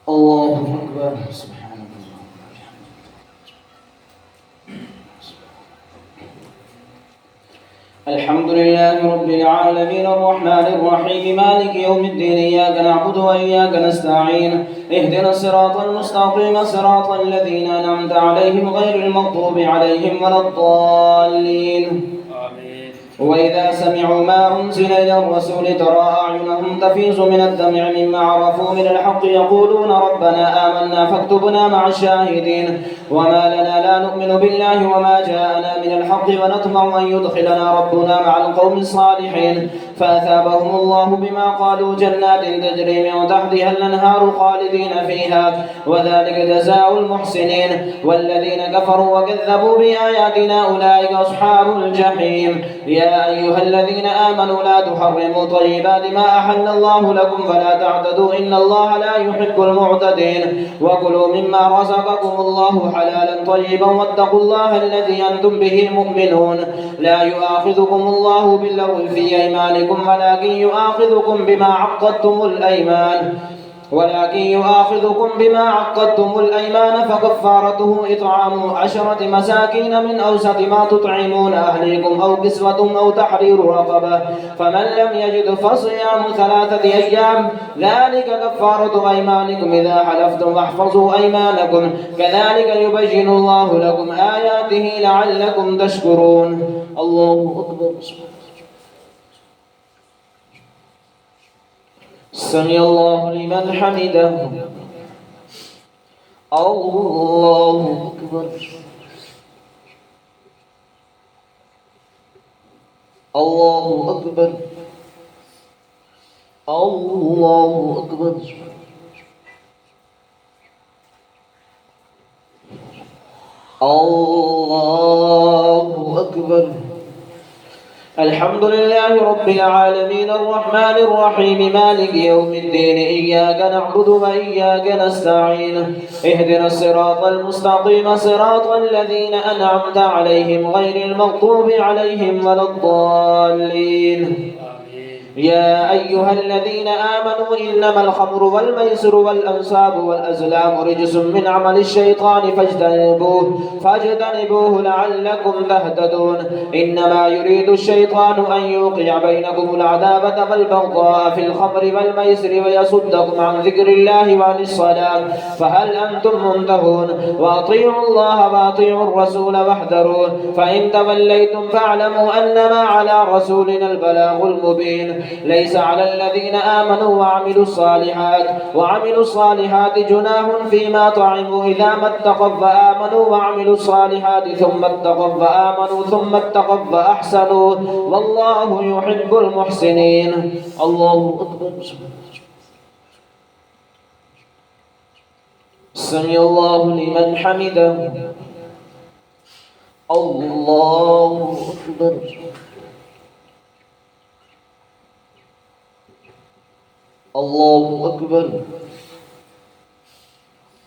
الله أكبر. سبحانك اللهم وبحمدك. الحمد لله رب العالمين الرحمن الرحيم مالك يوم الدين إياك نعبد وإياك نستعين اهدنا الصراط المستقيم صراط الذين أنعمت عليهم غير المغضوب عليهم ولا الضالين. وإذا سمعوا ما أنزل إلى الرسول ترى أعينهم تفيض من الدمع مما عرفوا من الحق يقولون ربنا آمنا فاكتبنا مع الشاهدين وما لنا لا نؤمن بالله وما جاءنا من الحق ونطمع أن يدخلنا ربنا مع القوم الصالحين فأثابهم الله بما قالوا جنات تجري من تحتها الأنهار خالدين فيها وذلك جزاء المحسنين والذين كفروا وكذبوا بآياتنا أولئك أصحاب الجحيم. يا أيها الذين آمنوا لا تحرموا طيبات ما أحل الله لكم فلا تعتدوا إن الله لا يحب المعتدين وكلوا مما رزقكم الله حلالا طيبا واتقوا الله الذي أنتم به مؤمنون. لا يؤاخذكم الله باللغو في أيمانكم ولكن يؤاخذكم بما عقدتم الأيمان فكفارته إطعام 10 مساكين من أوسط ما تطعمون أهليكم أو كسوة أو تحرير رقبة فمن لم يجد فصيام 3 أيام ذلك كفارة أيمانكم إذا حلفتم واحفظوا أيمانكم كذلك يبين الله لكم آياته لعلكم تشكرون. الله أكبر. سمع الله لمن حمده. الله أكبر. الله أكبر. الله أكبر. الله أكبر. الحمد لله رب العالمين الرحمن الرحيم مالك يوم الدين إياك نعبد وإياك نستعين اهدنا الصراط المستقيم صراط الذين أنعمت عليهم غير المغضوب عليهم ولا الضالين. يا أيها الذين آمنوا إنما الخمر والميسر والأنصاب والأزلام رجس من عمل الشيطان فاجتنبوه لعلكم تهتدون. إنما يريد الشيطان أن يوقع بينكم العداوة والبغضاء في الخمر والميسر ويصدكم عن ذكر الله وعن الصلاة فهل أنتم منتهون. وأطيعوا الله وأطيعوا الرسول واحذروا فإن توليتم فاعلموا أنما على رسولنا البلاغ المبين. ليس على الذين آمنوا وعملوا الصالحات جناح فيما طعموا إذا ما اتقوا فآمنوا وعملوا الصالحات ثم اتقوا فآمنوا ثم اتقوا فأحسنوا والله يحب المحسنين. الله أكبر. سمع الله لمن حمده. الله أكبر. الله أكبر.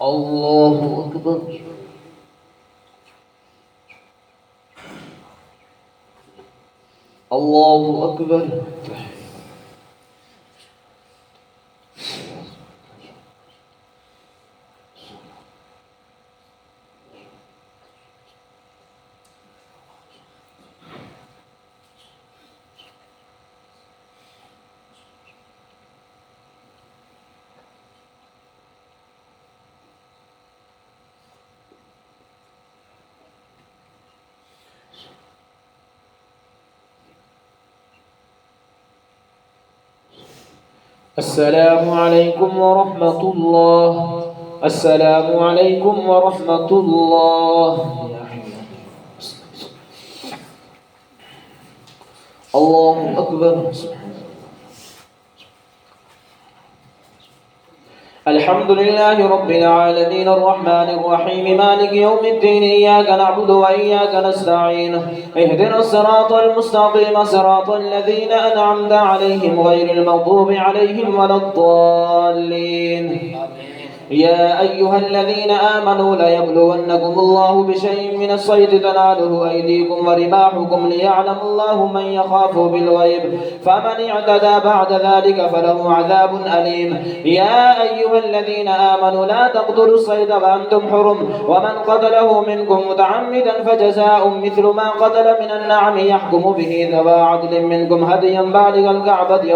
الله أكبر. الله أكبر. السلام عليكم ورحمة الله. السلام عليكم ورحمة الله. الله أكبر. الحمد لله رب العالمين الرحمن الرحيم مالك يوم الدين إياك نعبد وإياك نستعين اهدنا الصراط المستقيم صراط الذين أنعمت عليهم غير المغضوب عليهم ولا الضالين. يا أيها الذين آمنوا ليبلونكم الله بشيء من الصيد تناله أيديكم ورماحكم ليعلم الله من يخاف بالغيب فمن اعتدى بعد ذلك فله عذاب أليم. يا أيها الذين آمنوا لا تقتلوا الصيد وأنتم حرم ومن قتله منكم متعمدا فجزاء مثل ما قتل من النعم يحكم به ذوى عدل منكم هديا بالغ الكعبة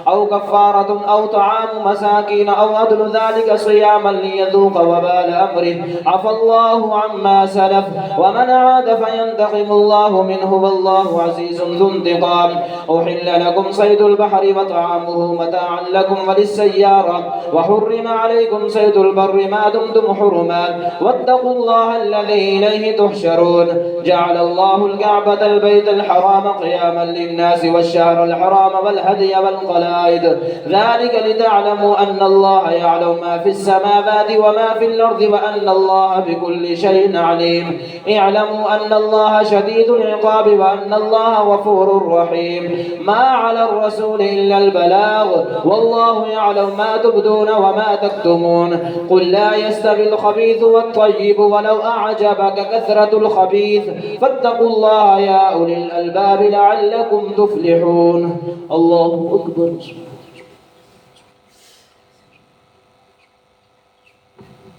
أو كفارة أو طعام مساكين أو عدل ذلك صياما ليذوق وبال أمره عفى الله عما سلف ومن عاد فينتقم الله منه والله عزيز ذو انتقام. أحل لكم صيد البحر وطعامه متاعا لكم وللسيارة وحرم عليكم صيد البر ما دمتم حرما واتقوا الله الذي إليه تحشرون. جعل الله الكعبة البيت الحرام قياما للناس والشهر الحرام والهدي والقلائد ذلك لتعلموا أن الله يعلم ما في السماوات وما في الأرض وأن الله بكل شيء عليم. اعلموا أن الله شديد العقاب وأن الله غفور رحيم. ما على الرسول إلا البلاغ والله يعلم ما تبدون وما تكتمون. قل لا يستوي الخبيث والطيب ولو أعجبك كثرة الخبيث فاتقوا الله يا أولي الألباب لعلكم تفلحون. الله أكبر.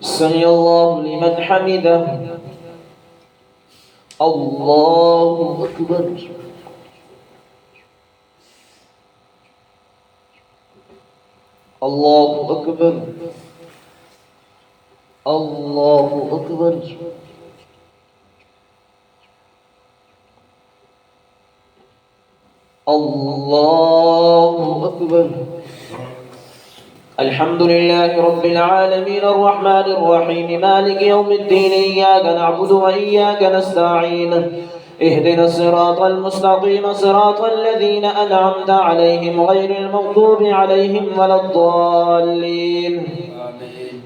سمع الله لمن حمده. الله أكبر. الله أكبر. الله أكبر. الله أكبر. الحمد لله رب العالمين الرحمن الرحيم مالك يوم الدين إياك نعبد وإياك نستعين اهدنا الصراط المستقيم صراط الذين أنعمت عليهم غير المغضوب عليهم ولا الضالين.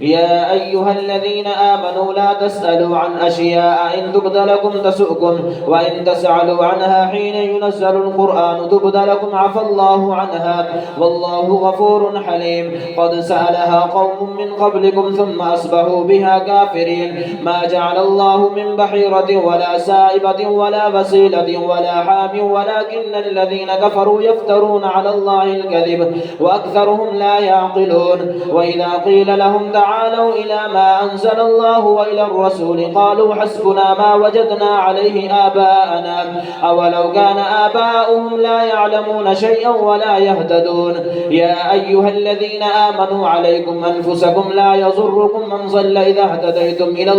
يا أيها الذين آمنوا لا تسألوا عن أشياء إن تبد لكم تسؤكم وإن تسألوا عنها حين ينزل القرآن تبد لكم عفى الله عنها والله غفور حليم. قد سألها قوم من قبلكم ثم أصبحوا بها كافرين. ما جعل الله من بحيرة ولا سائبة ولا وسيلة ولا حام ولكن الذين كفروا يفترون على الله الكذب وأكثرهم لا يعقلون. وإذا قيل لهم تعالوا إلى ما أنزل الله وإلى الرسول قالوا حسبنا ما وجدنا عليه آباءنا أولو كان آباؤهم لا يعلمون شيئا ولا يهتدون. يا أيها الذين آمنوا عليكم أنفسكم لا يضركم من ضل إذا اهتديتم إلى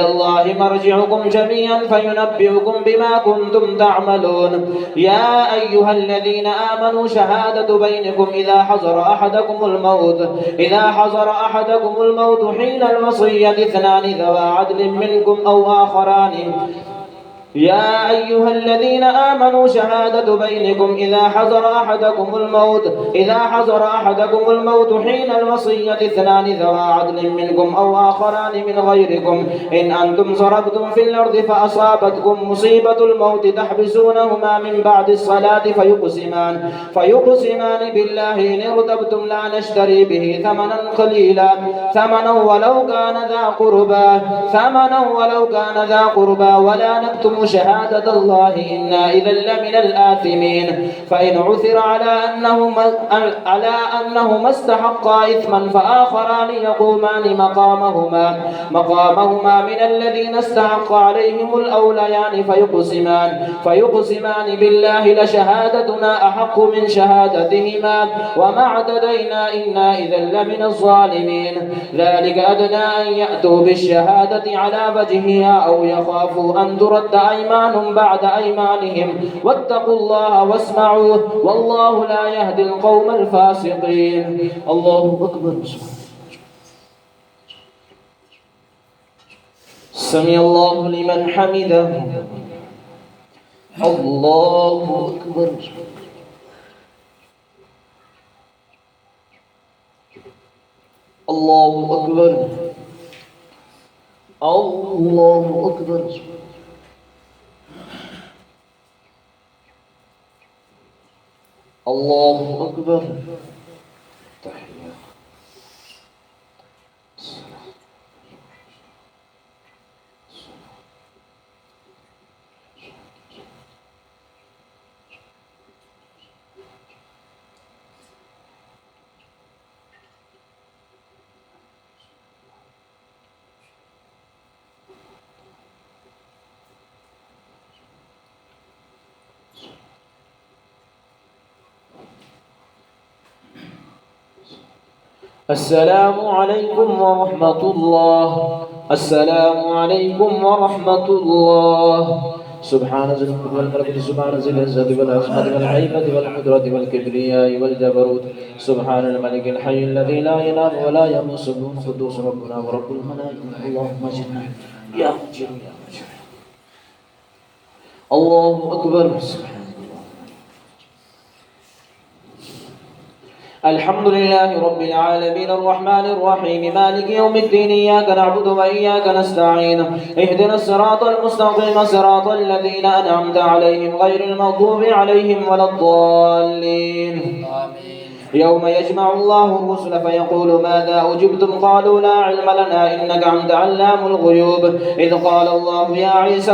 الله مرجعكم جميعا فينبئكم بما كنتم تعملون. يا أيها الذين آمنوا شهادة بينكم إذا حضر أحدكم الموت حين الوصية اثنان ذوى عدل منكم أو آخران. يا أيها الذين آمنوا شهادة بينكم إذا حضر أحدكم الموت حين الوصية اثنان ذوى عدل منكم أو آخران من غيركم إن أنتم ضربتم في الأرض فأصابتكم مصيبة الموت تحبسونهما من بعد الصلاة فيقسمان بالله إن ارتبتم لا نشتري به ثمنا ولو كان ذا قربى ولا نكتم شهادة الله إنا إذا لمن الآثمين. فإن عثر على أنهما استحقا إثما فآخران يقومان مقامهما من الذين استحق عليهم الأوليان فيقسمان بالله لشهادتنا أحق من شهادتهما وما اعتدينا إنا إذا لمن الظالمين. ذلك أدنى أن يأتوا بالشهادة على وجهها أو يخافوا أن ترد أيمان بعد أيمانهم واتقوا الله واسمعوا والله لا يهدي القوم الفاسقين. الله أكبر. سمع الله لمن حمده. الله أكبر. الله أكبر. الله أكبر. الله أكبر. تحية. السلام عليكم ورحمة الله. السلام عليكم ورحمة الله. سبحان ذي الملك والملكوت، سبحان ذي العزة والعظمة والهيبة والقدرة والكبرياء والجبروت، سبحان الملك الحي الذي لا ينام ولا يموت، سبحان قدوس ربنا ورب الملائكة. اللهم اجعلنا يا مجير يا مجير. الله أكبر. الحمد لله رب العالمين الرحمن الرحيم مالك يوم الدين، إياك نعبد وإياك نستعين، اهدنا الصراط المستقيم صراط الذين أنعمت عليهم غير المغضوب عليهم ولا الضالين. يوم يجمع الله الرسل فيقول ماذا أجبتم قالوا لا علم لنا إنك أنت علام الغيوب. إذ قال الله يا عيسى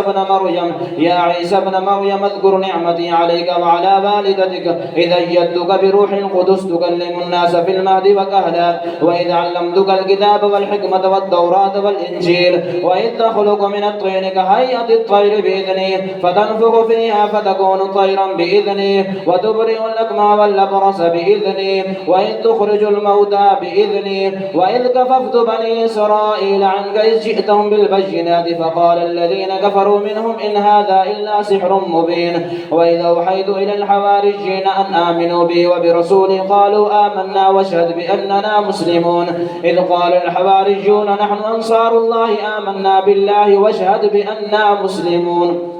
ابن مريم اذكر نعمتي عليك وعلى والدتك إذ أيدتك بروح القدس تكلم الناس في المهد وكهلا، وإذ علمتك الكتاب والحكمة والتوراة والإنجيل، وإذ تخلق من الطين كهيئة الطير بإذني فتنفخ فيها فتكون طيرا بإذني، وتبرئ الأكمى والأبرص بإذني، وإذ تخرج الموتى بإذني، وإذ كففت بني إسرائيل عنك إذ جئتهم بالبينات فقال الذين كفروا منهم إن هذا إلا سحر مبين. وإذ أوحيت إلى الحواريين أن آمنوا بي وبرسولي قالوا آمنا واشهد بأننا مسلمون. إذ قال الحواريون نحن أنصار الله آمنا بالله واشهد بأننا مسلمون.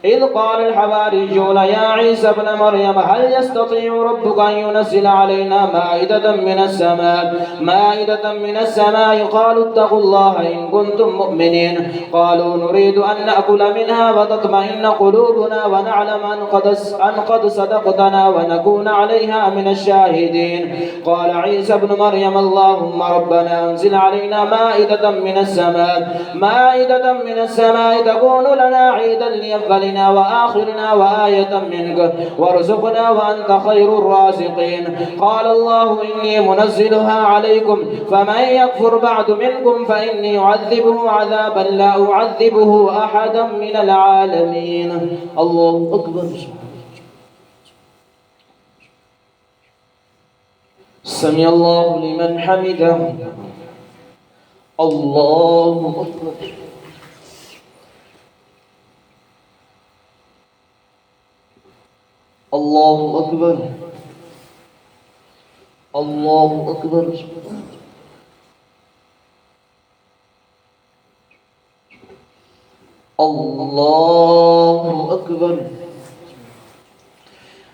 إذ قال الحواريون يا عيسى ابن مريم هل يستطيع ربك أن ينزل علينا مائدة من السماء قالوا اتقوا الله إن كنتم مؤمنين. قالوا نريد أن نأكل منها وتطمئن قلوبنا ونعلم أن قد صدقتنا ونكون عليها من الشاهدين. قال عيسى ابن مريم اللهم ربنا أنزل علينا مائدة من السماء تكون لنا عيدا لأولنا وآخرنا وآية منك وارزقنا وأنت خير الرازقين. قال الله إني منزلها عليكم فمن يكفر بعد منكم فإني أعذبه عذابا لا أعذبه أحدا من العالمين. الله أكبر. سمع الله لمن حمده. الله أكبر. الله أكبر. الله أكبر. الله أكبر.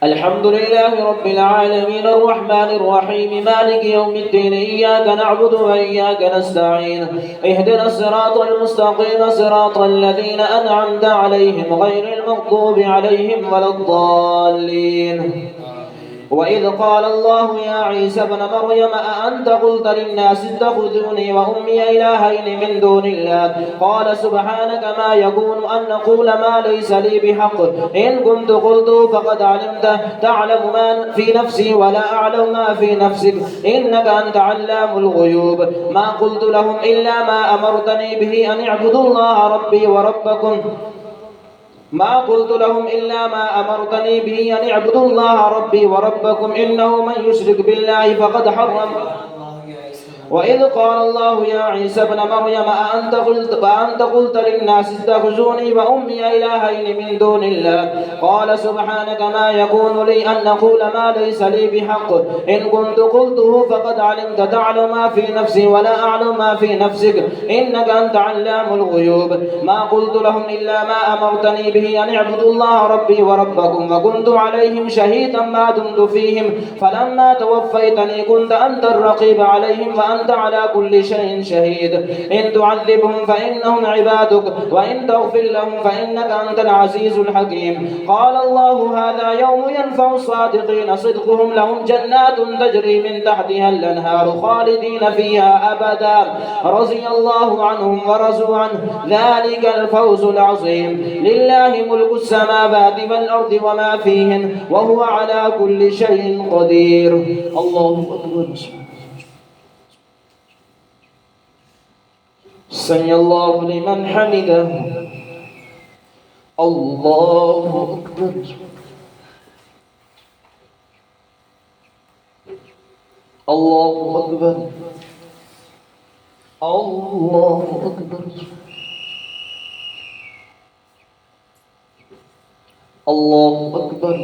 الحمد لله رب العالمين الرحمن الرحيم مالك يوم الدين، إياك نعبد وإياك نستعين، اهدنا الصراط المستقيم صراط الذين أنعمت عليهم غير المغضوب عليهم ولا الضالين. وإذ قال الله يا عيسى ابن مريم أأنت قلت للناس اتخذوني وأمي إلهين من دون الله قال سبحانك ما يكون أن نقول ما ليس لي بحق إن كنت قلته فقد علمته تعلم ما في نفسي ولا أعلم ما في نفسك إنك أنت علام الغيوب. ما قلت لهم إلا ما أمرتني به أن اعبدوا الله ربي وربكم أن اعبدوا الله ربي وربكم إنه من يشرك بالله فقد حرم. وإذ قال الله يا عيسى ابن مريم أأنت قلت للناس اتخذوني وأمي إلهين من دون الله قال سبحانك ما يكون لي أن أقول ما ليس لي بحق إن كنت قلته فقد علمت تعلم ما في نفسي ولا أعلم ما في نفسك إنك أنت علام الغيوب. ما قلت لهم إلا ما أمرتني به أن اعبدوا الله ربي وربكم وكنت عليهم شهيدا ما دمت فيهم فلما توفيتني كنت أنت الرقيب عليهم وأنت على كل شيء شهيد. إن تعذبهم فإنهم عبادك وإن تغفر لهم فإنك أنت العزيز الحكيم. قال الله هذا يوم ينفع الصادقين صدقهم لهم جنات تجري من تحتها الأنهار خالدين فيها أبدا رضي الله عنهم ورضوا عنه ذلك الفوز العظيم. لله ملك السماوات والأرض وما فيهن وهو على كل شيء قدير. الله أكبر. سمع الله لمن حمده. الله أكبر. الله أكبر. الله أكبر. الله أكبر.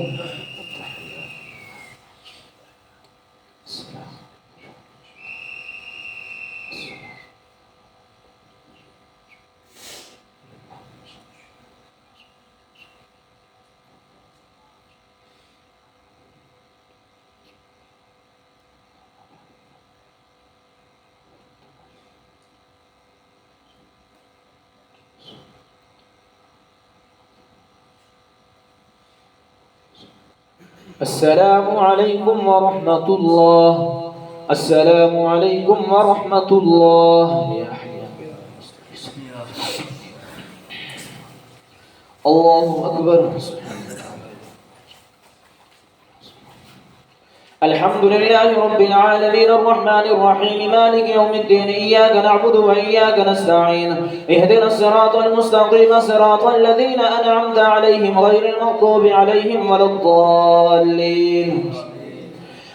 السلام عليكم ورحمة الله. السلام عليكم ورحمة الله. الله أكبر. الحمد لله رب العالمين الرحمن الرحيم مالك يوم الدين إياك نعبد وإياك نستعين اهدنا الصراط المستقيم صراط الذين أنعمت عليهم غير المغضوب عليهم ولا الضالين.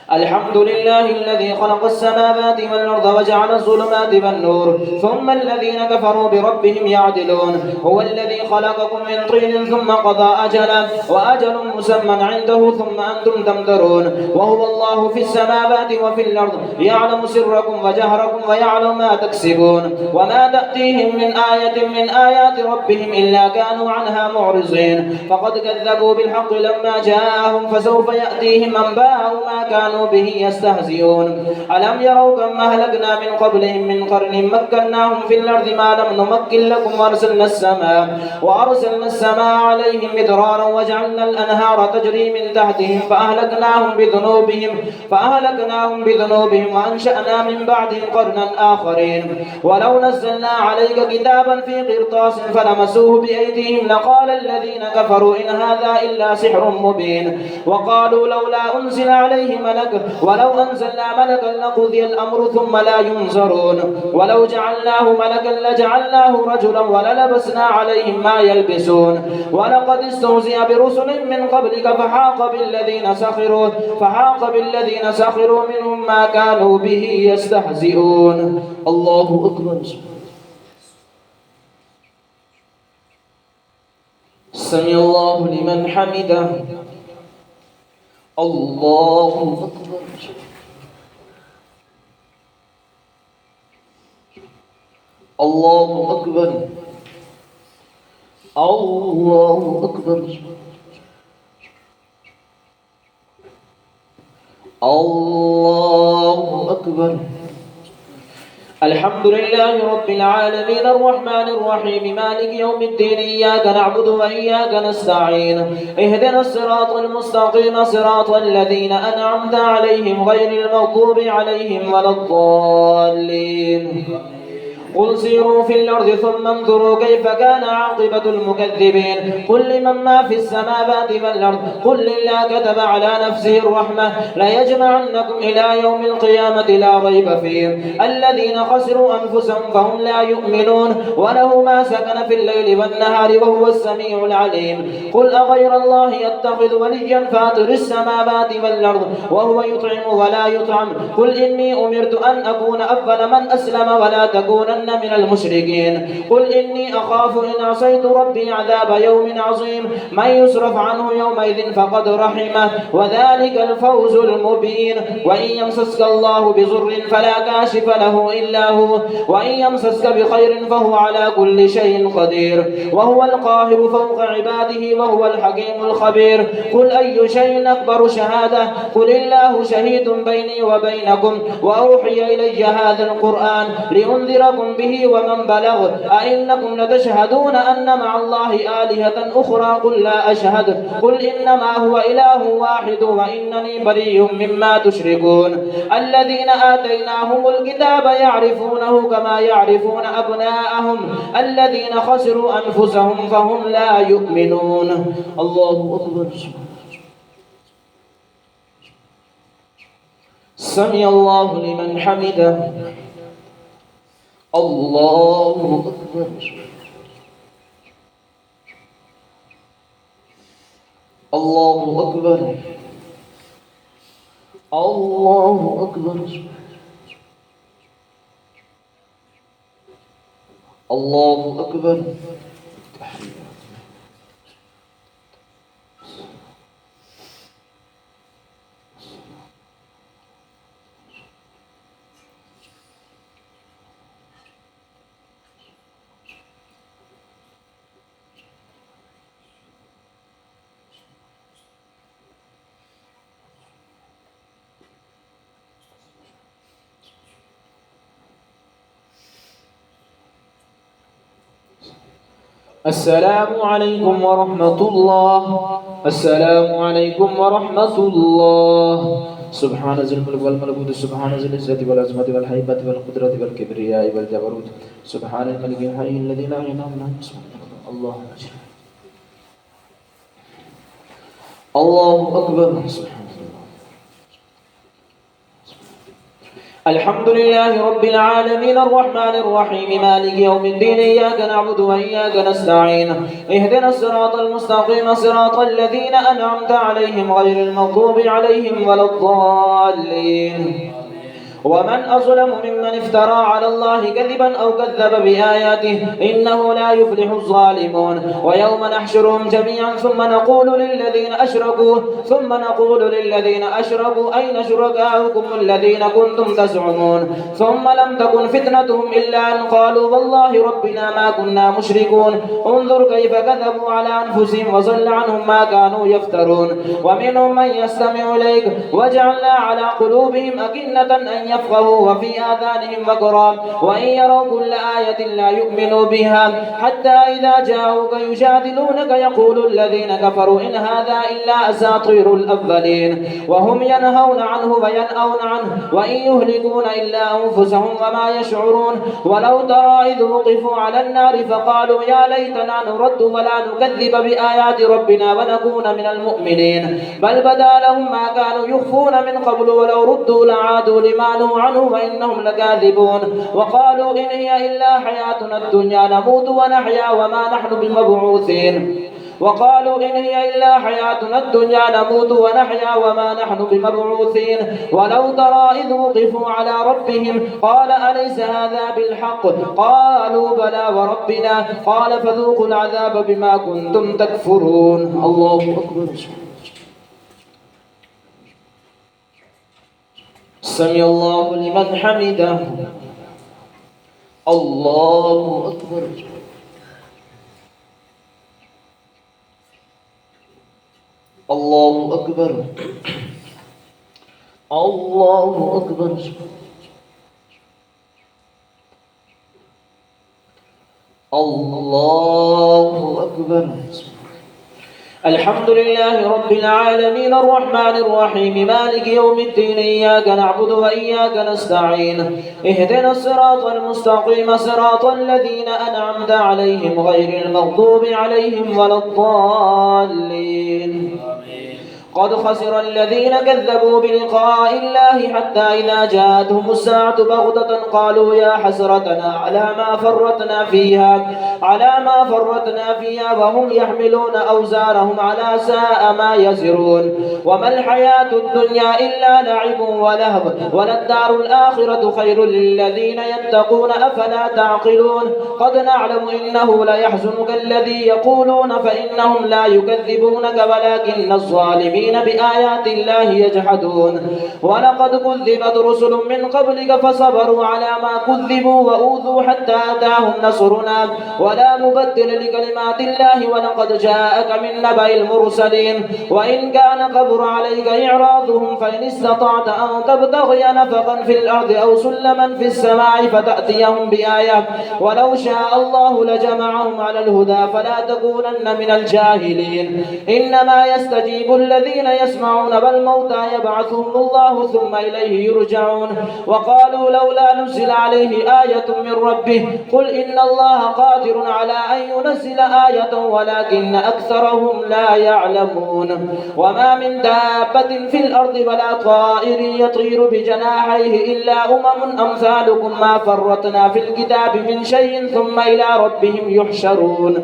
الحمد لله الذي خلق السماوات والأرض وجعل الظلمات والنور ثم الذين كفروا بربهم يعدلون. هو الذي خلقكم من طين ثم قضى أجلا وأجل مسمى عنده ثم أنتم تمترون. وهو الله في السماوات وفي الأرض يعلم سركم وجهركم ويعلم ما تكسبون. وما تأتيهم من آية من آيات ربهم إلا كانوا عنها معرضين. فقد كذبوا بالحق لما جاءهم فسوف يأتيهم أنباء ما كانوا به يستهزئون. ألم يروا كم أهلكنا من قبلهم من قرن مكناهم في الأرض ما لم نمكن لكم وأرسلنا السماء عليهم مدرارا وجعلنا الأنهار تجري من تحتهم فأهلكناهم بذنوبهم وأنشأنا من بعدهم قرنا آخرين. ولو نزلنا عليك كتابا في قرطاس فلمسوه بأيديهم لقال الذين كفروا إن هذا إلا سحر مبين. وقالوا لولا أنزل عليه ملك ولو أنزلنا ملكا لقضي الأمر ثم لا ينظرون. ولو جعلناه ملكا لجعلناه رجلا وللبسنا عليهم ما يلبسون. ولقد استهزئ برسل من قبلك فحاق بالذين سخروا منهم ما كانوا به يستهزئون. الله أكبر. سمع الله لمن حمده. الله أكبر. الله أكبر. الله أكبر. الله أكبر. الحمد لله رب العالمين الرحمن الرحيم مالك يوم الدين إياك نعبد وإياك نستعين اهدنا الصراط المستقيم صراط الذين أنعمت عليهم غير المغضوب عليهم ولا الضالين. قل سيروا في الأرض ثم انظروا كيف كان عاقبة المكذبين. قل لمن ما في السماوات والأرض قل لله كتب على نفسه الرحمة ليجمعنكم إلى يوم القيامة لا ريب فيه. الذين خسروا أنفسهم فهم لا يؤمنون. وله ما سكن في الليل والنهار وهو السميع العليم. قل أغير الله يتخذ وليا فاطر السماوات والأرض وهو يطعم ولا يطعم. قل إني أمرت أن أكون أول من أسلم ولا تكونن من المشركين. قل إني أخاف إن عصيت ربي عذاب يوم عظيم. من يصرف عنه يومئذ فقد رحمه وذلك الفوز المبين. وإن يمسسك الله بضر فلا كاشف له إلا هو وإن يمسسك بخير فهو على كل شيء قدير وهو القاهر فوق عباده وهو الحكيم الخبير. قل أي شيء أكبر شهادة قل الله شهيد بيني وبينكم وأوحي إلي هذا القرآن لأنذركم به ومن بلغ. أئنكم لتشهدون أن مع الله آلهة أخرى قل لا أشهد قل إنما هو إله واحد وإنني بريء مما تشركون. الذين آتيناهم الكتاب يعرفونه كما يعرفون أبناءهم الذين خسروا أنفسهم فهم لا يؤمنون. الله أكبر. سمع الله لمن حمده. الله أكبر. الله أكبر. الله أكبر. الله أكبر. السلام عليكم ورحمة الله. السلام عليكم ورحمة الله. سبحان ذي الملك والملكوت، سبحان ذي العزة والعظمة والهيبة والقدرة والكبرياء والجبروت، سبحان الملك الحي الذي لا ينام له الله أكبر. الله أكبر. الحمد لله رب العالمين الرحمن الرحيم مالك يوم الدين، إياك نعبد وإياك نستعين، اهدنا الصراط المستقيم صراط الذين أنعمت عليهم غير المغضوب عليهم ولا الضالين. ومن أظلم ممن افترى على الله كذبا أو كذب بآياته، إنه لا يفلح الظالمون. ويوم نحشرهم جميعا ثم نقول للذين أشركوا أين شركاؤكم الذين كنتم تزعمون، ثم لم تكن فتنتهم إلا أن قالوا والله ربنا ما كنا مشركون. انظر كيف كذبوا على أنفسهم وضل عنهم ما كانوا يفترون. ومنهم من يستمع إليك وجعلنا على قلوبهم أكنة أن يفقهوا وفي آذانهم وقرا، وإن يروا كل آية لا يؤمنوا بها، حتى إذا جاءوك يجادلونك يقول الذين كفروا إن هذا إلا أساطير الأولين، وهم ينهون عنه وينأون عنه وإن يهلكون إلا أنفسهم وما يشعرون. ولو ترى إذ وقفوا على النار فقالوا يا ليتنا نرد ولا نكذب بآيات ربنا ونكون من المؤمنين، بل بدا لهم ما كانوا يخفون من قبل ولو ردوا لعادوا لما نهوا عنه وإنهم لكاذبون. وقالوا إن هي إلا حياتنا الدنيا نموت ونحيا وما نحن بمبعوثين. ولو ترى إذ وقفوا على ربهم قال أليس هذا بالحق، قالوا بلى وربنا، قال فذوقوا العذاب بما كنتم تكفرون. الله أكبر. سمع الله لمن حمده. الله أكبر. الله أكبر. الله أكبر. الله أكبر. الحمد لله رب العالمين الرحمن الرحيم مالك يوم الدين، إياك نعبد وإياك نستعين، اهدنا الصراط المستقيم صراط الذين أنعمت عليهم غير المغضوب عليهم ولا الضالين. قد خسر الذين كذبوا بلقاء الله حتى إذا جاءتهم الساعة بغتة قالوا يا حسرتنا على ما فرطنا فيها وهم يحملون أوزارهم على ساء ما يزرون. وما الحياة الدنيا إلا لعب ولهو وللدار الآخرة خير للذين يتقون أفلا تعقلون. قد نعلم إنه ليحزنك الذي يقولون فإنهم لا يكذبونك ولكن الظالمين بآيات الله يجحدون. ولقد كذبت رسل من قبلك فصبروا على ما كذبوا وأوذوا حتى أتاهم نصرنا ولا مبدل لكلمات الله. ولقد جاءك من نبأ المرسلين وإن كان كبر عليك إعراضهم فإن استطعت أن تبتغي نفقا في الأرض أو سلما في السماء فتأتيهم بآية ولو شاء الله لجمعهم على الهدى فلا تكونن من الجاهلين. إنما يستجيب الذين يسمعون والموتى يبعثهم الله ثم إليه يرجعون. وقالوا لولا نزل عليه آية من ربه قل إن الله قادر على أن ينزل آية ولكن أكثرهم لا يعلمون. وما من دابة في الأرض ولا طائر يطير بجناحيه إلا أمثالكم ما فرطنا في الكتاب من شيء ثم إلى ربهم يحشرون.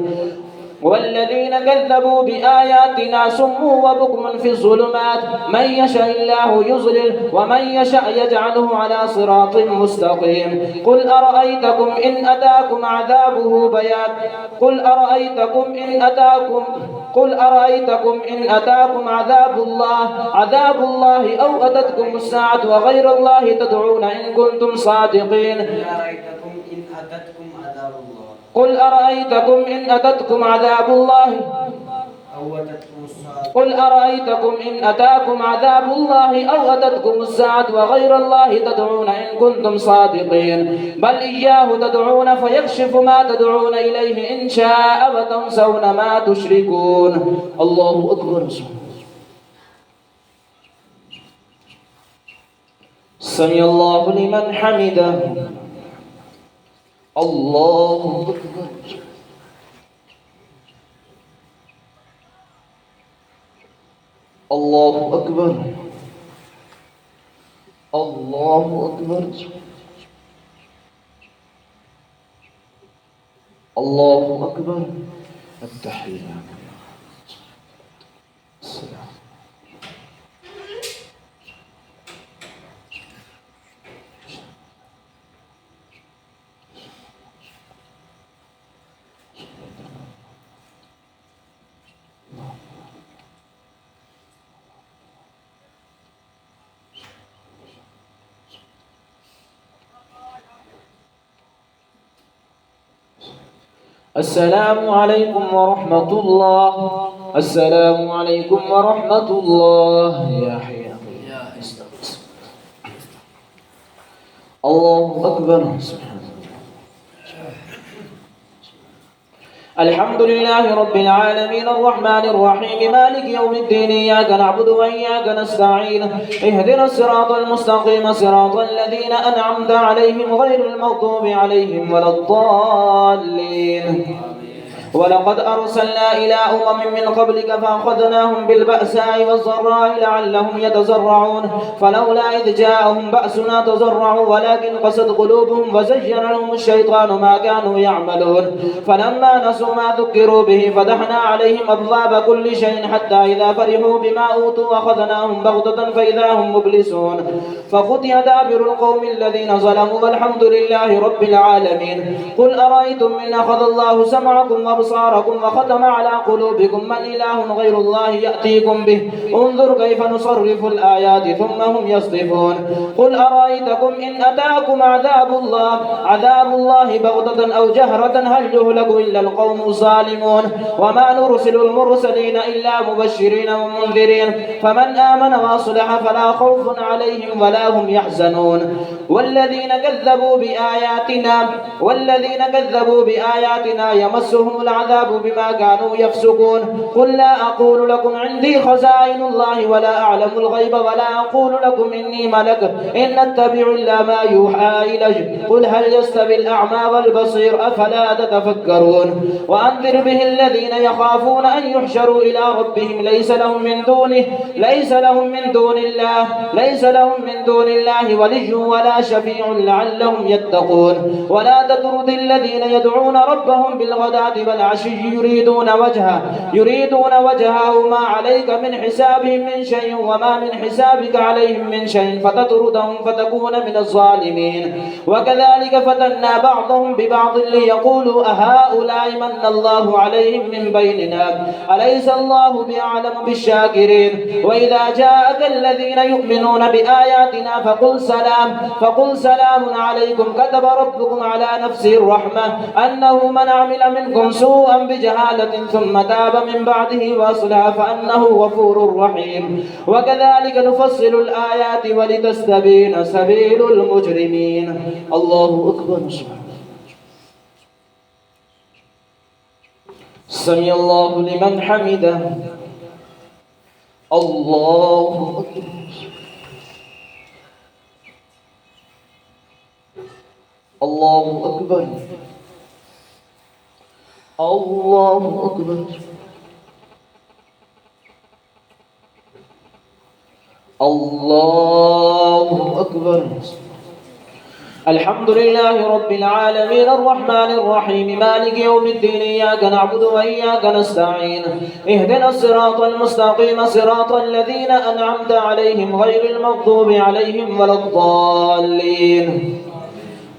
والذين كذبوا بآياتنا صم وبكم في الظلمات من يشاء الله يضلل ومن يشاء يجعله على صراط مستقيم قل أرأيتكم إن أتاكم عذابه قل أرأيتكم إن أتاكم عذاب الله أو أتتكم الساعة وغير الله تدعون إن كنتم صادقين قل أرأيتكم إن أتتكم عذاب الله أو أتتكم الساعة وغير الله تدعون إن كنتم صادقين بل إياه تدعون فيكشف ما تدعون إليه إن شاء وتنسون ما تشركون. الله أكبر. سمع الله لمن حمده. الله أكبر. الله أكبر. الله أكبر. الله أكبر. التحية. السلام. السلام عليكم ورحمة الله. السلام عليكم ورحمة الله. يا حي يا استغفر. الله أكبر. الحمد لله رب العالمين الرحمن الرحيم مالك يوم الدين إياك نعبد وإياك نستعين اهدنا الصراط المستقيم صراط الذين أنعمت عليهم غير المغضوب عليهم ولا الضالين. ولقد أرسلنا إلى من قبلك فأخذناهم بالبأساء والضراء لعلهم يتضرعون فلولا إذ جاءهم بأسنا تضرعوا ولكن قست قلوبهم وزين لهم الشيطان ما كانوا يعملون فلما نسوا ما ذكروا به فتحنا عليهم أبواب كل شيء حتى إذا فرحوا بما أوتوا أخذناهم بغتة فإذا هم مبلسون فقطع دابر القوم الذين ظلموا والحمد لله رب العالمين. قل أرأيتم إن أخذ الله سمعكم وأبصاركم وختم على قلوبكم من إله غير الله يأتيكم به انظر كيف نصرف الآيات ثم هم يصدفون. قل أرأيتكم إن أتاكم عذاب الله بغتة أو جهرة هل يهلك إلا القوم الظالمون وما نرسل المرسلين إلا مبشرين ومنذرين فمن آمن وأصلح فلا خوف عليهم ولا هم يحزنون. والذين كذبوا بآياتنا يمسهم العذاب بما كانوا يفسقون. قل لا أقول لكم عندي خزائن الله ولا أعلم الغيب ولا أقول لكم إني ملك إن أتبع إلا ما يوحى إلي قل هل يستوي الأعمى والبصير أفلا تتفكرون. وأنذر به الذين يخافون أن يحشروا إلى ربهم ليس لهم من دون الله ولي ولا شفيع لعلهم يتقون. ولا تطرد الذين يدعون ربهم بالغداة والعشي يريدون وجهه ما عليك من حسابهم من شيء وما من حسابك عليهم من شيء فتطردهم فتكون من الظالمين. وكذلك فتنا بعضهم ببعض ليقولوا أهؤلاء من الله عليهم من بيننا أليس الله بأعلم بالشاكرين. وإذا جاءك الذين يؤمنون بآياتنا فقل سلام عليكم كتب ربكم على نفسه الرحمة أنه من عمل منكم سوءا بجهالة ثم تاب من بعده وأصلح فأنه غفور رحيم. وكذلك نفصل الآيات ولتستبين سبيل المجرمين. الله أكبر. سمع الله لمن حمده. الله أكبر. الله أكبر. الله أكبر. الله أكبر. الحمد لله رب العالمين الرحمن الرحيم مالك يوم الدين إياك نعبد وإياك نستعين اهدنا الصراط المستقيم صراط الذين أنعمت عليهم غير المغضوب عليهم ولا الضالين.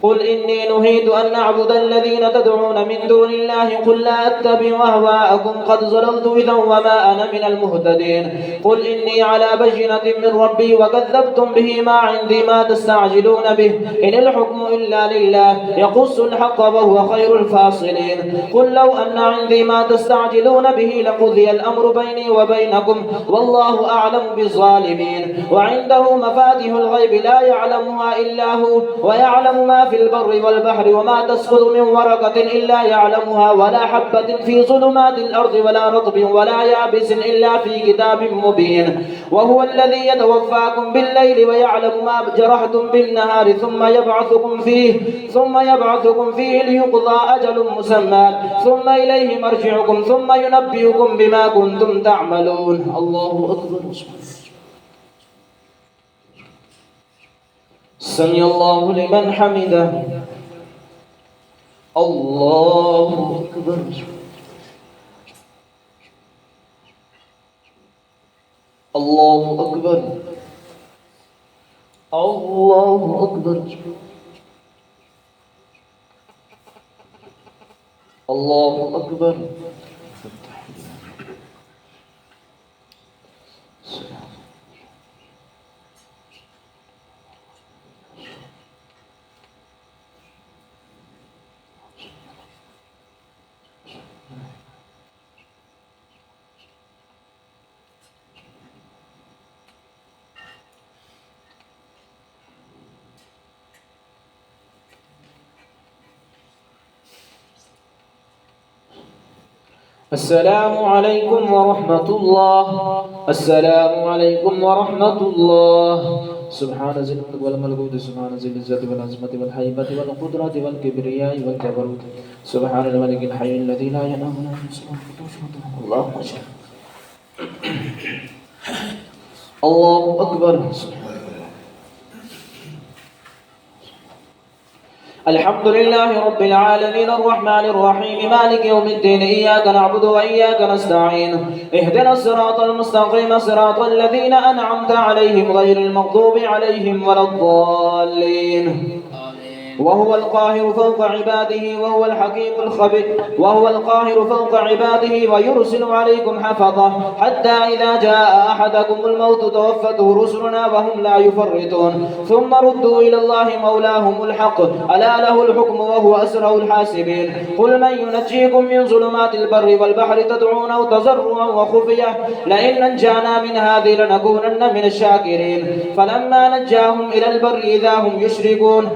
قل إني نهيت أن نعبد الذين تدعون من دون الله قل لا أتبع أهواءكم قد ضللت إذا وما أنا من المهتدين. قل إني على بينة من ربي وكذبتم به ما عندي ما تستعجلون به إن الحكم إلا لله يقص الحق وهو خير الفاصلين. قل لو أن عندي ما تستعجلون به لقضي الأمر بيني وبينكم والله أعلم بالظالمين. وعنده مفاتيح الغيب لا يعلمها إلا هو ويعلم ما في البر والبحر وما تسقط من ورقة إلا يعلمها ولا حبة في ظلمات الأرض ولا رطب ولا يابس إلا في كتاب مبين. وهو الذي يتوفاكم بالليل ويعلم ما جرحتم بالنهار ثم يبعثكم فيه ليقضى أجل مسمى ثم إليه مرجعكم ثم ينبئكم بما كنتم تعملون. الله أكبر. سمع الله لمن حمده. الله أكبر. الله أكبر. الله أكبر. الله أكبر. السلام عليكم ورحمة الله. السلام عليكم ورحمة الله. سبحان ذي الملك والملكوت سبحان ذي العزة والعظمة والهيبة والقدرة والكبرياء والجبروت سبحان الملك الحي الذي لا ينام الله أكبر. الله أكبر. الحمد لله رب العالمين الرحمن الرحيم مالك يوم الدين إياك نعبد وإياك نستعين اهدنا الصراط المستقيم صراط الذين أنعمت عليهم غير المغضوب عليهم ولا الضالين. وهو القاهر فوق عباده وهو الحكيم الخبير وهو القاهر فوق عباده ويرسل عليكم حفظه حتى إذا جاء أحدكم الموت توفته رسلنا وهم لا يفرطون ثم ردوا إلى الله مولاهم الحق ألا له الحكم وهو أسرع الحاسبين. قل من ينجيكم من ظلمات البر والبحر تدعونه تضرعا وخفية لئن نجانا من هذه لنكونن من الشاكرين. فلما نجاهم إلى البر إذا هم يشركون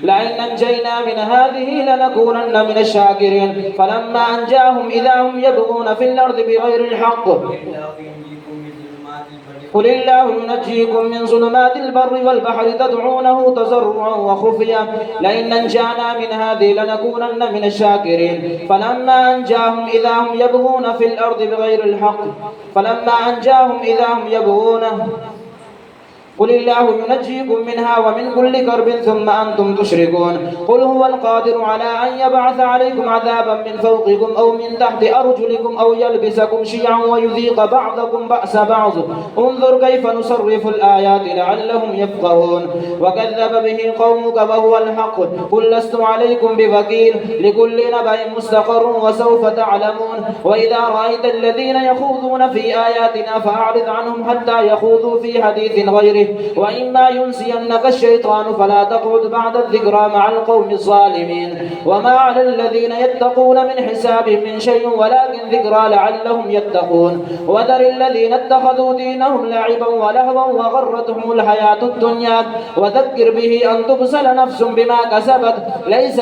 لئن أنجينا من هذه لنكونن من الشاكرين. فلما أنجاهم إذا هم يبغون في الأرض بغير الحق قل الله ينجيكم من ظلمات البر والبحر تدعونه تضرعا وخفية لئن أنجانا من هذه لنكونن من الشاكرين. فلما أنجاهم إذا هم يبغون في الأرض بغير الحق قل الله ينجيكم منها ومن كل كرب ثم أنتم تشركون. قل هو القادر على أن يبعث عليكم عذابا من فوقكم أو من تحت أرجلكم أو يلبسكم شيعا ويذيق بعضكم بأس بعض انظر كيف نصرف الآيات لعلهم يفقهون. وكذب به قومك وهو الحق قل لست عليكم بوكيل لكل نبأ مستقر وسوف تعلمون. وإذا رأيت الذين يخوضون في آياتنا فأعرض عنهم حتى يخوضوا في حديث غيره وإما ينسينك الشيطان فلا تقعد بعد الذكرى مع القوم الظالمين. وما على الذين يتقون من حسابهم من شيء ولكن ذكرى لعلهم يتقون. وذر الذين اتخذوا دينهم لعبا ولهوا وغرتهم الحياة الدنيا وذكر به أن تبصل نفس بما كسبت ليس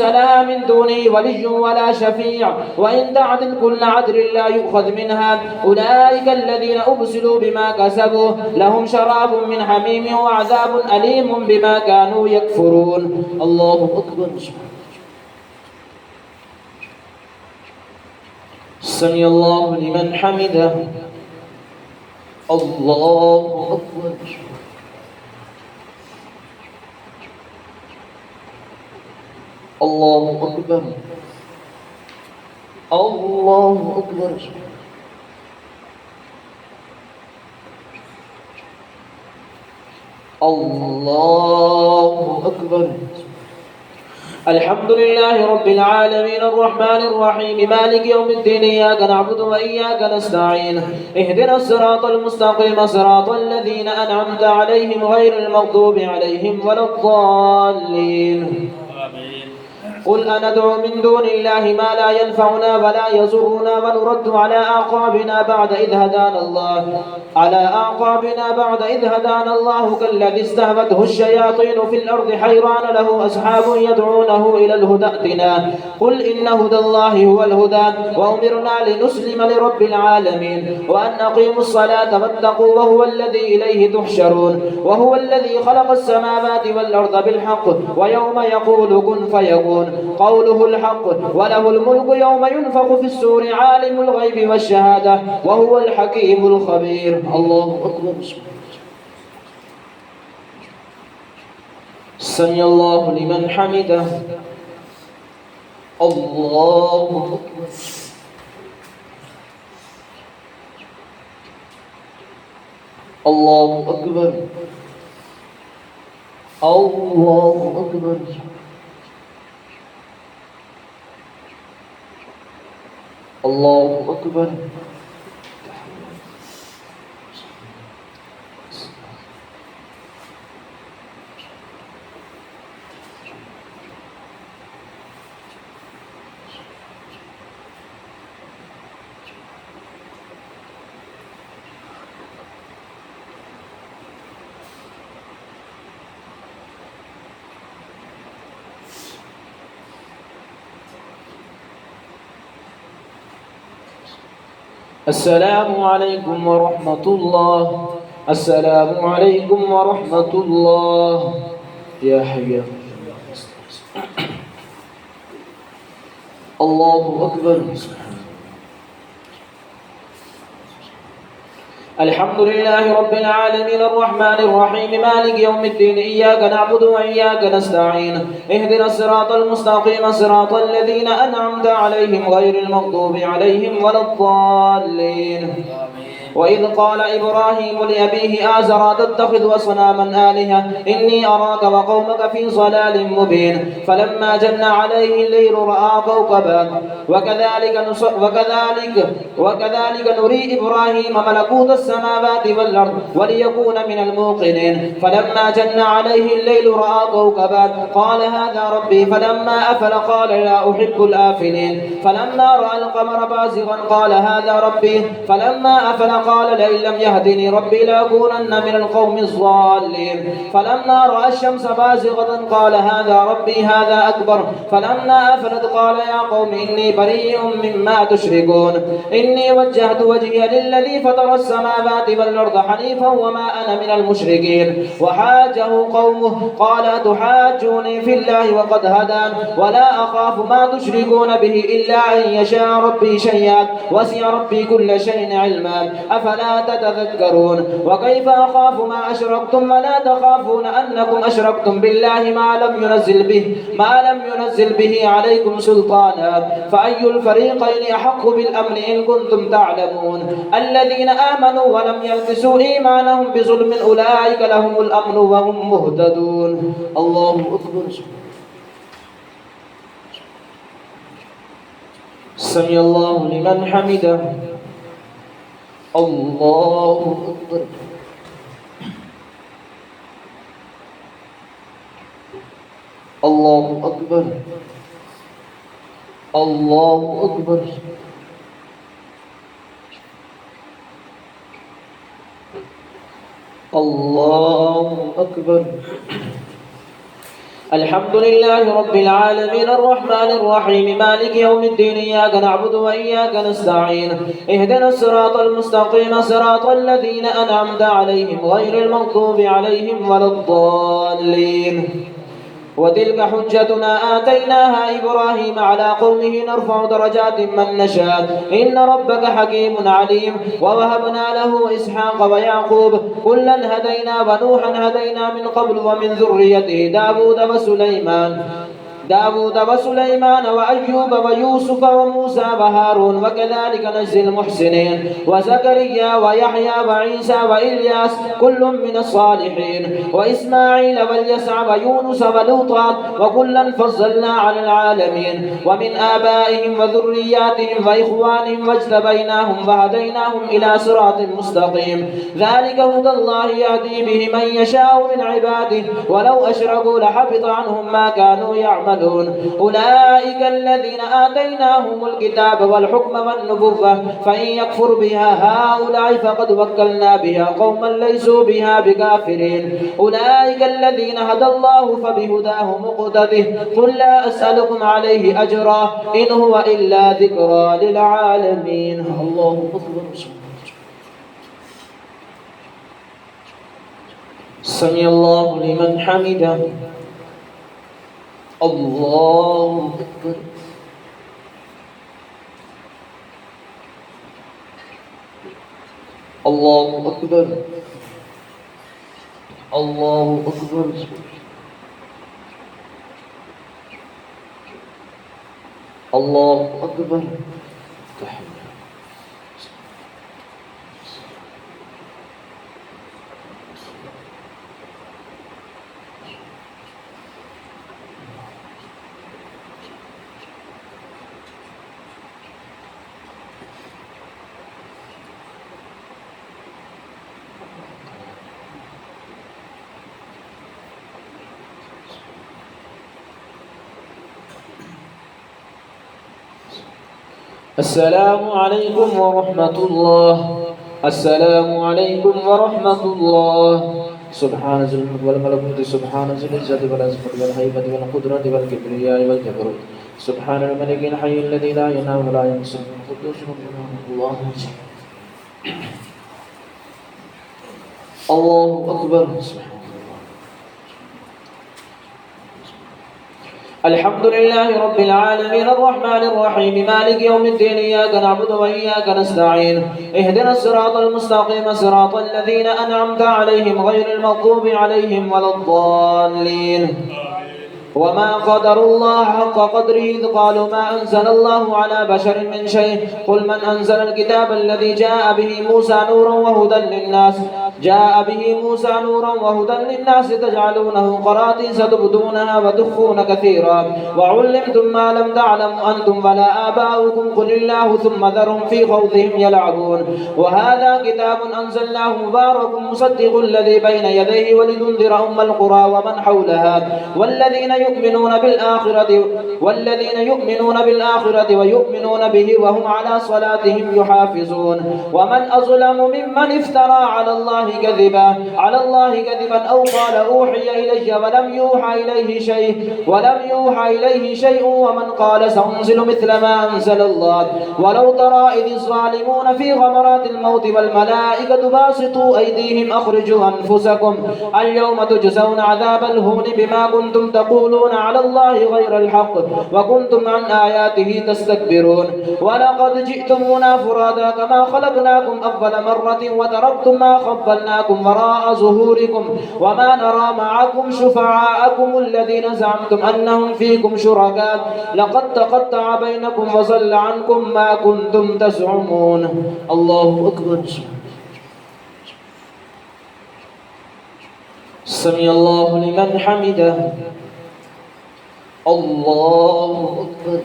لها من دونه ولي ولا شفيع وإن تعدل كل عدل لا يؤخذ منها. أولئك الذين أبصلوا بما كسبوا لهم شراب من حميم وعذاب أليم بما كانوا يكفرون. الله أكبر. سمع الله لمن حمده. الله أكبر. الله أكبر الله أكبر الله أكبر. الحمد لله رب العالمين الرحمن الرحيم مالك يوم الدين إياك نعبد وإياك نستعين اهدنا الصراط المستقيم صراط الذين أنعمت عليهم غير المغضوب عليهم ولا الضالين. قل أندعو من دون الله ما لا ينفعنا ولا يضرنا ونرد على أعقابنا بعد إذ هدانا الله كالذي استهوته الشياطين في الأرض حيران له أصحاب يدعونه إلى الهدى ائتنا قل إن هدى الله هو الهدى وأمرنا لنسلم لرب العالمين وأن أقيموا الصلاة واتقوا وهو الذي إليه تحشرون وهو الذي خلق السماوات والأرض بالحق ويوم يقول كن فيكون قوله الحق وله الملك يوم ينفخ في السور عالم الغيب والشهادة وهو الحكيم الخبير. الله أكبر. سمع الله لمن حمده. الله أكبر. الله أكبر. الله أكبر. الله أكبر. السلام عليكم ورحمة الله. السلام عليكم ورحمة الله. يا حي. الله أكبر. الحمد لله رب العالمين الرحمن الرحيم مالك يوم الدين إياك نعبد وإياك نستعين اهدنا الصراط المستقيم صراط الذين أنعمت عليهم غير المغضوب عليهم ولا الضالين. وإذ قال إبراهيم لأبيه آزر تتخذ أصناما آلهة إني أراك وقومك في ضلال مبين فلما جن عليه الليل رأى كوكبا وكذلك نري إبراهيم ملكوت السماوات والأرض وليكون من الموقنين فلما جن عليه الليل رأى كوكبا قال هذا ربي فلما أفل قال لا أحب الآفلين فلما رأى القمر بازغا قال هذا ربي فلما أفل قال لئن لم يهدني ربي لأكونن من القوم الضالين فلما رأى الشمس بازغة قال هذا ربي هذا أكبر فلما أفلت قال يا قوم إني بريء مما تشركون إني وجهت وجهي للذي فطر السماوات والأرض حنيفا وما أنا من المشركين وحاجه قومه قال تحاجوني في الله وقد هدان ولا أخاف ما تشركون به إلا أن يشاء ربي شيئا وسع ربي كل شيء علما أفلا تتذكرون وكيف أخاف ما أشركتم ولا تخافون أنكم أشركتم بالله ما لم ينزل به عليكم سلطانا فأي الفريقين أحق بالأمن إن كنتم تعلمون الذين آمنوا ولم يلبسوا إيمانهم بظلم أولئك لهم الأمن وهم مهتدون. الله أكبر. سمع الله لمن حمده. الله أكبر. الله أكبر. الله أكبر. الله أكبر. الحمد لله رب العالمين الرحمن الرحيم مالك يوم الدين إياك نعبد وإياك نستعين اهدنا الصراط المستقيم صراط الذين أنعمت عليهم غير المغضوب عليهم ولا الضالين وتلك حجتنا آتيناها إبراهيم على قومه نرفع درجات من نشاء إن ربك حكيم عليم ووهبنا له إسحاق ويعقوب كلا هدينا ونوحا هدينا من قبل ومن ذريته داود وسليمان داود وسليمان وأيوب ويوسف وموسى وهارون وكذلك نجزي المحسنين وزكريا ويحيى وعيسى وإلياس كل من الصالحين وإسماعيل واليسع ويونس ولوطا وكلا فضلنا على العالمين ومن آبائهم وذرياتهم وإخوانهم واجتبيناهم وهديناهم إلى صراط مستقيم ذلك هدى الله يهدي به من يشاء من عباده ولو أشركوا لحبط عنهم ما كانوا يعملون أولئك الذين آتيناهم الكتاب والحكم والنبوة فإن يكفر بها هؤلاء فقد وكلنا بها قوما ليسوا بها بكافرين أولئك الذين هدى الله فبهداه مقتده قل لا أسألكم عليه أجرا إن هو إلا ذكرى للعالمين. الله أكبر. سمع الله لمن حمده. الله أكبر. الله أكبر. الله أكبر. الله أكبر. السلام عليكم ورحمة الله. السلام عليكم ورحمة الله. سبحان ذي الملك والملكوت سبحان ذي العزة والعظمة والهيبة والقدرة والكبرياء والجبروت سبحان الملك الحي الذي لا ينام ولا ينسى القدوس الله. الله أكبر. الحمد لله رب العالمين الرحمن الرحيم مالك يوم الدين إياك نعبد وإياك نستعين اهدنا الصراط المستقيم صراط الذين أنعمت عليهم غير المغضوب عليهم ولا الضالين. وما قدروا الله حق قدره إذ قالوا ما أنزل الله على بشر من شيء قل من أنزل الكتاب الذي جاء به موسى نورا وهدى للناس تجعلونه قراطيس تبدونها وتخفون كثيرا وعلمتم ما لم تعلموا أنتم ولا آباؤكم قل الله ثم ذرهم في خوضهم يلعبون. وهذا كتاب أنزلناه مبارك مصدق الذي بين يديه ولتنذر أم القرى ومن حولها والذين يؤمنون بالآخرة ويؤمنون به وهم على صلاتهم يحافظون. ومن أظلم ممن افترى على الله كذبا أو قال أوحي إلي ولم يوحى إليه شيء ومن قال سأنزل مثل ما أنزل الله. ولو ترى إذ الظالمون في غمرات الموت والملائكة باسطوا أيديهم أخرجوا أنفسكم اليوم تجزون عذاب الهون بما كنتم تقولون على الله غير الحق وكنتم عن آياته تستكبرون. ولقد جئتمونا فرادا كما خلقناكم أول مرة وتركتم ما خولناكم وراء ظهوركم وما نرى معكم شفعاءكم الذين زعمتم أنهم فيكم شركاء لقد تقطع بينكم وضل عنكم ما كنتم تزعمون. الله أكبر. سمع الله لمن حمده. الله أكبر.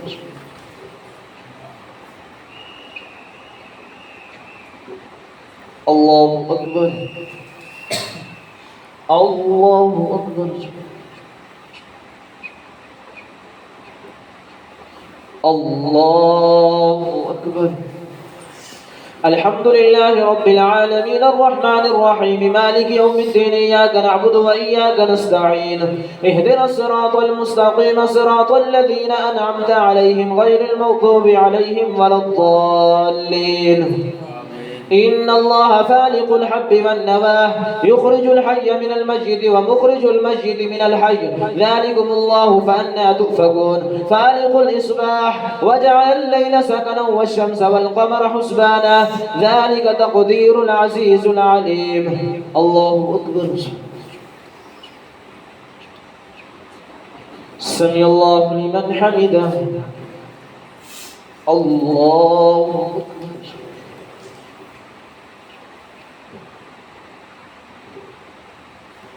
الله أكبر. الله أكبر. الله أكبر. الحمد لله رب العالمين الرحمن الرحيم مالك يوم الدين إياك نعبد وإياك نستعين اهدنا الصراط المستقيم صراط الذين أنعمت عليهم غير المغضوب عليهم ولا الضالين. إن الله فالق الحب والنواه يخرج الحي من الميت ومخرج الميت من الحي ذلكم الله فأنى تؤفكون. فالق الإصباح وجعل الليل سكنا والشمس والقمر حسبانا ذلك تقدير العزيز العليم. الله أكبر. سمع الله لمن حمده. الله أكبر.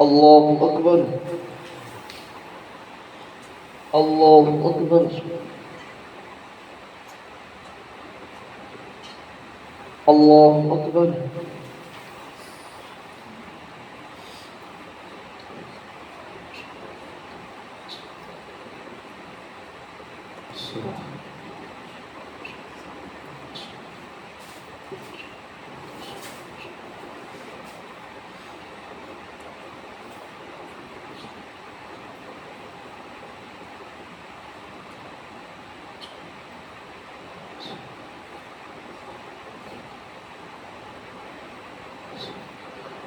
الله أكبر. الله أكبر.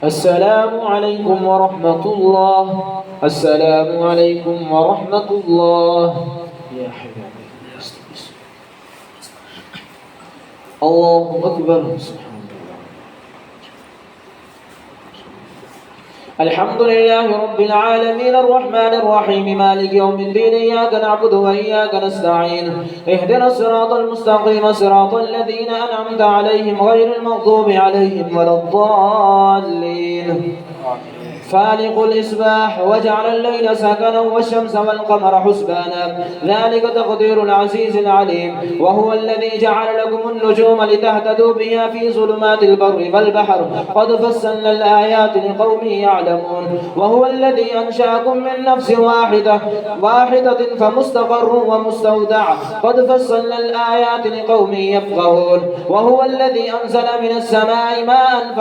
السلام عليكم ورحمة الله. السلام عليكم ورحمة الله. يا حبيبي الله أكبر. الحمد لله رب العالمين الرحمن الرحيم مالك يوم الدين إياك نعبد وإياك نستعين اهدنا الصراط المستقيم صراط الذين أنعمت عليهم غير المغضوب عليهم ولا الضالين. فالق الإصباح وجعل الليل سكنا والشمس والقمر حسبانا ذلك تقدير العزيز العليم. وهو الذي جعل لكم النجوم لتهتدوا بها في ظلمات البر والبحر قد فصلنا الآيات لقوم يعلمون. وهو الذي أنشأكم من نفس واحدة فمستقر ومستودع قد فصلنا الآيات لقوم يفقهون. وهو الذي أنزل من السماء ماء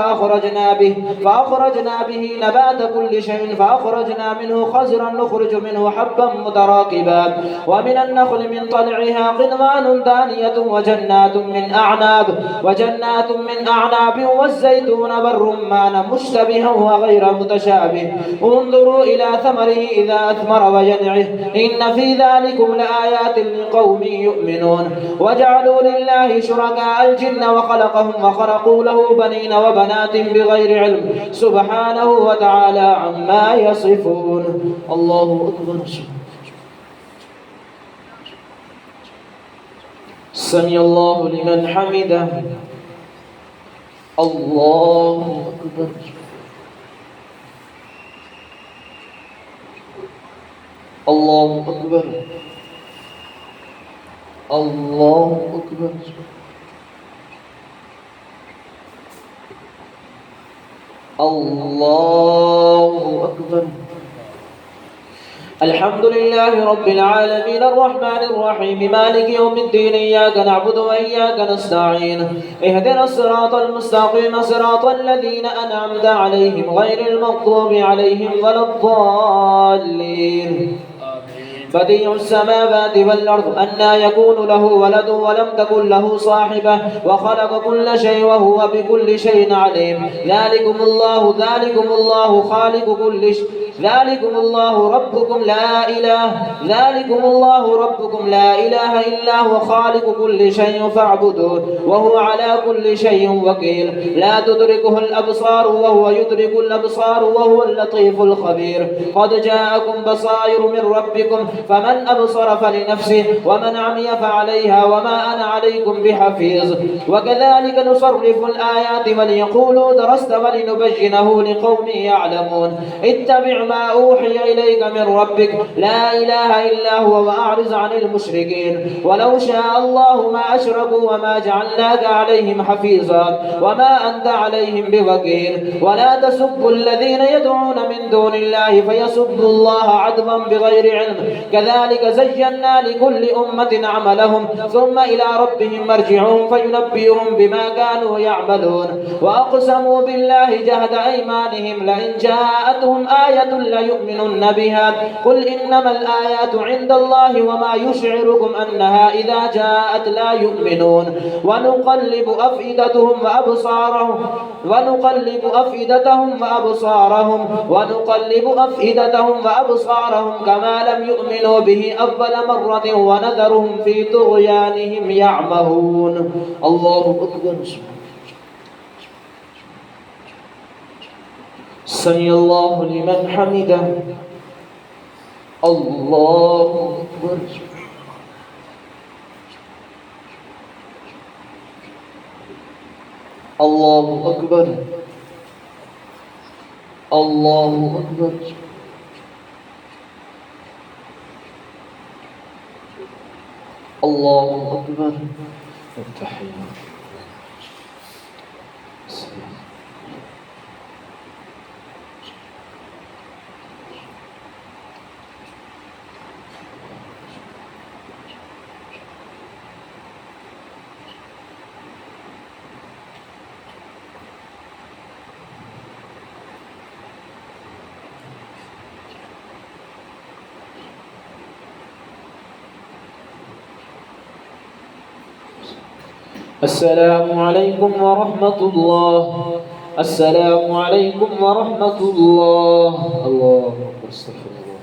فأخرجنا به نبات كل شيء فأخرجنا منه خزرا نخرج منه حبا متراكبا ومن النخل من طلعها قنوان دانية وجنات من أعناب والزيتون والرمان مشتبها وغير متشابه انظروا إلى ثمره إذا أثمر وينعه إن في ذلكم لآيات لقوم يؤمنون. وجعلوا لله شركاء الجن وخلقوا له بنين وبنات بغير علم سبحانه وتعالى عما يصفون. الله أكبر. سمع الله لمن حمده. الله أكبر. الله أكبر. الله أكبر. الله أكبر. الحمد لله رب العالمين الرحمن الرحيم مالك يوم الدين إياك نعبد وإياك نستعين اهدنا الصراط المستقيم صراط الذين أنعمت عليهم غير المغضوب عليهم ولا الضالين. بديع السماوات والأرض أنى يكون له ولد ولم تكن له صاحبة وخلق كل شيء وهو بكل شيء عليم. ذلكم الله خالق كل شيء ذلكم الله ربكم لا إله إلا هو خالق كل شيء فاعبدوه وهو على كل شيء وكيل. لا تدركه الأبصار وهو يدرك الأبصار وهو اللطيف الخبير. قد جاءكم بصائر من ربكم فمن أبصر فلنفسه ومن عمي فعليها وما أنا عليكم بحفيظ. وكذلك نصرف الآيات وليقولوا درست ولنبينه لقوم يعلمون. اتبع ما أوحي إليك من ربك لا إله إلا هو وأعرض عن المشركين. ولو شاء الله ما أشركوا وما جعلناك عليهم حفيظا وما أنت عليهم بوكيل. ولا تسبوا الذين يدعون من دون الله فيسبوا الله عدوا بغير علم كذلك زينا لكل أمة عملهم ثم إلى ربهم مرجعهم فينبئهم بما كانوا يعملون. وأقسموا بالله جهد أيمانهم لئن جاءتهم آية ليؤمنن بها قل إنما الآيات عند الله وما يشعركم أنها إذا جاءت لا يؤمنون. ونقلب أفئدتهم وأبصارهم كما لم يؤمنوا به أول مرة ونذرهم في طغيانهم يعمهون. الله أكبر. سمع الله لمن حمده. अल्लाहु अकबर। अल्लाहु अकबर। अल्लाहु अकबर। अल्लाहु अकबर। السلام عليكم ورحمة الله. السلام عليكم ورحمة الله. الله أكبر. استغفر الله.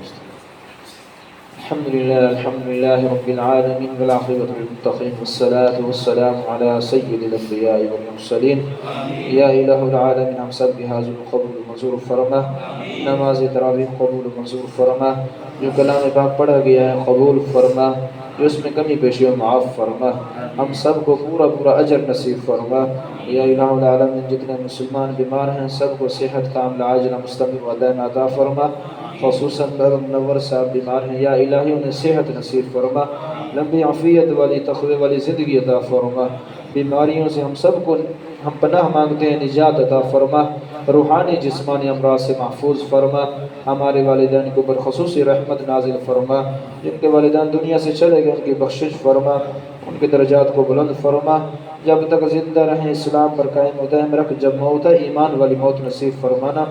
الحمد لله رب العالمين والعاقبة للمتقين والصلاة والسلام على سيد الأنبياء والمرسلين. يا إله العالمين हम सब की हाज़िर कबूल मंजूर फरमा, नमाज तरावीह कबूल मंजूर फरमा, जो कलाम पाक पढ़ा गया है कबूल फरमा, जो उसमें कमी पेशियों माफ़ फरमा, हम सब को पूरा पूरा अजर नसीब फरमा। या इलाहुल आलमीन जितने मुसलमान बीमार हैं सबको सेहत कामिल आजिला मुस्तमिर व दायम अता फरमा। ख़ुसूसन मुनव्वर साहब बीमार हैं, या इलाही उन्हें सेहत नसीब फरमा, लंबी आफ़ियत वाली तक़वे वाली ज़िंदगी अता फरमा। बीमारियों से हम सब को हम पनाह मांगते हैं, निजात अता फरमा, रूहानी जिस्मानी अमराज से महफूज फरमा। हमारे वालिदैन के ऊपर ख़ुसूसी रहमत नाजिल फरमा, जिनके वालिदैन दुनिया से चले गए उनकी बख्शिश फरमा, उनके दर्जात को बुलंद फरमा। जब तक ज़िंदा रहें इस्लाम पर कायम दायम रख, जब मौत है ईमान वाली मौत नसीब फरमाना,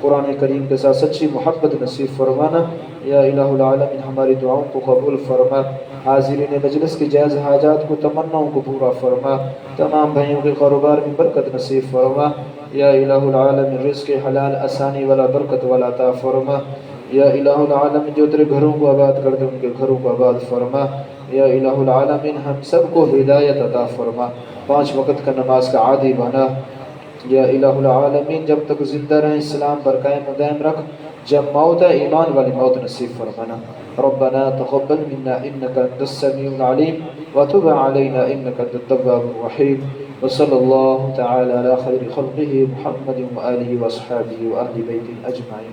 कुरान करीम के साथ सच्ची मोहब्बत नसीब फरमाना। या इलाहुल आलमीन हमारी दुआओं को कबूल फरमा, हाज़िरीन मजलिस की जायज़ हाजात को तमन्नाओं को पूरा फरमा, तमाम भाइयों के कारोबार में बरकत नसीब फरमा। या इलाहुल आलमीन रिज़्क़ हलाल आसानी वाला बरकत वाला अता फरमा। या इलाहुल आलमीन जो तेरे घरों को आबाद कर दे उनके घरों को आबाद फरमा। या इलाहुल आलमीन हम सबको हिदायत अता फरमा, 5 वक़्त का नमाज का आदी बना। या इलाहुल आलमीन जब तक ज़िंदा रहें इस्लाम पर कायम दायम रख, जब मौत है ईमान वाली मौत नसीब फरमाना। रब्बना तक़ब्बल मिन्ना इन्नका अंतस समीउल अलीम व तुब अलैना इन्नका अंतत तव्वाबुर रहीम। व सल्लल्लाहु तआला अला खैरि खल्क़िही मुहम्मदिन व आलिहि व अस्हाबिही व अहलि बैतिही अजमईन।